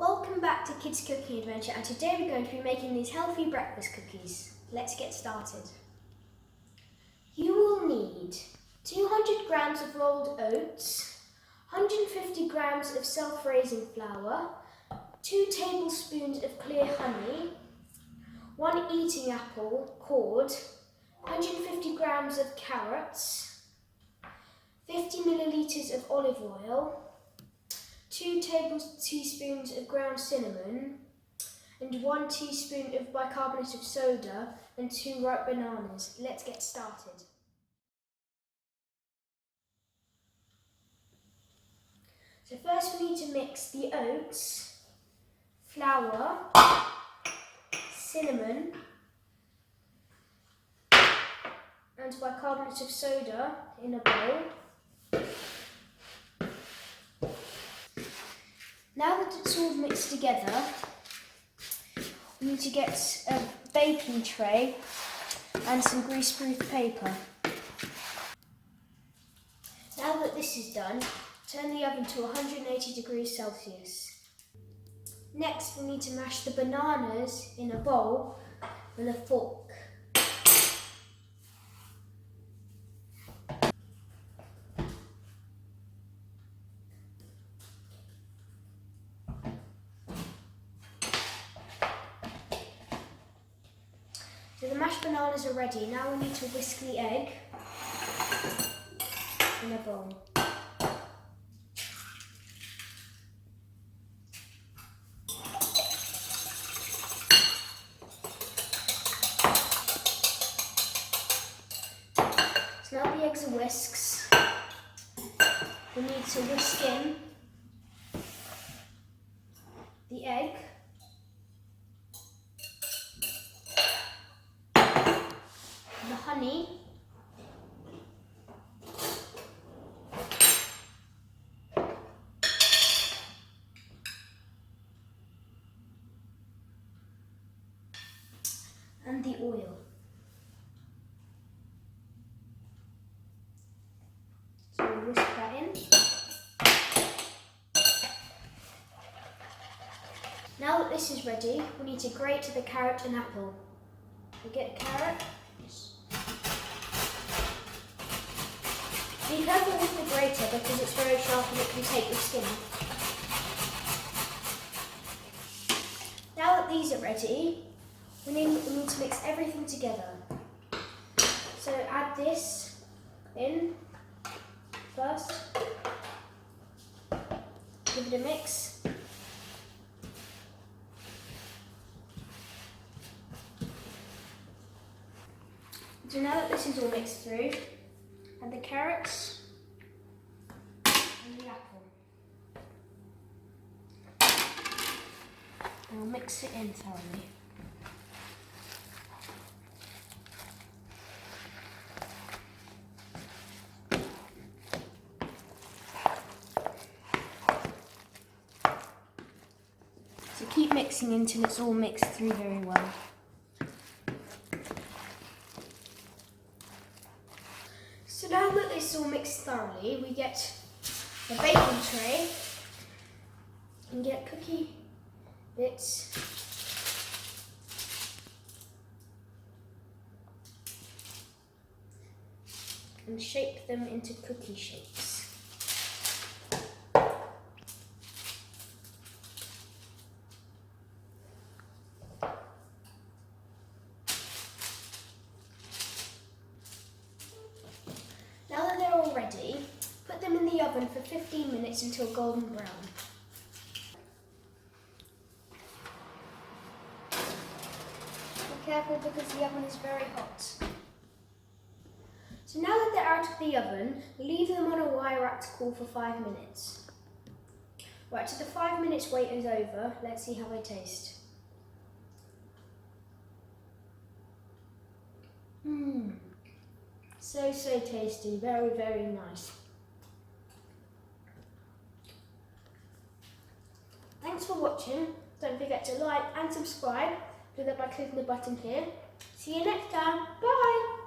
Welcome back to Kids Cooking Adventure, and today we're going to be making these healthy breakfast cookies. Let's get started. You will need 200 grams of rolled oats, 150 grams of self-raising flour, 2 tablespoons of clear honey, 1 eating apple cored, 150 grams of carrots, 50 millilitres of olive oil, 2 tablespoons of ground cinnamon, and 1 teaspoon of bicarbonate of soda, and 2 ripe bananas. Let's get started. So first we need to mix the oats, flour, cinnamon, and bicarbonate of soda in a bowl. Now that it's all mixed together, we need to get a baking tray and some greaseproof paper. Now that this is done, turn the oven to 180 degrees Celsius. Next, we need to mash the bananas in a bowl with a fork. So the mashed bananas are ready. Now we need to whisk the egg in a bowl. So now the eggs are whisks. We need to whisk in the egg, the honey, and the oil. So we'll whisk that in. Now that this is ready, we need to grate the carrot and apple. We get a carrot. Be careful with the grater because it's very sharp and it can take the skin off. Now that these are ready, we need to mix everything together. So add this in first. Give it a mix. So now that this is all mixed through, add the carrots and the apple. And we'll mix it in thoroughly. So keep mixing until it's all mixed through very well. So now that it's all mixed thoroughly, we get a baking tray and get cookie bits and shape them into cookie shapes. Now that they're all ready, put them in the oven for 15 minutes until golden brown. Be careful because the oven is very hot. So now that they're out of the oven, leave them on a wire rack to cool for 5 minutes. Right, so the 5 minutes wait is over. Let's see how they taste. So tasty, very, very nice. Thanks for watching. Don't forget to like and subscribe. Do that by clicking the button here. See you next time. Bye!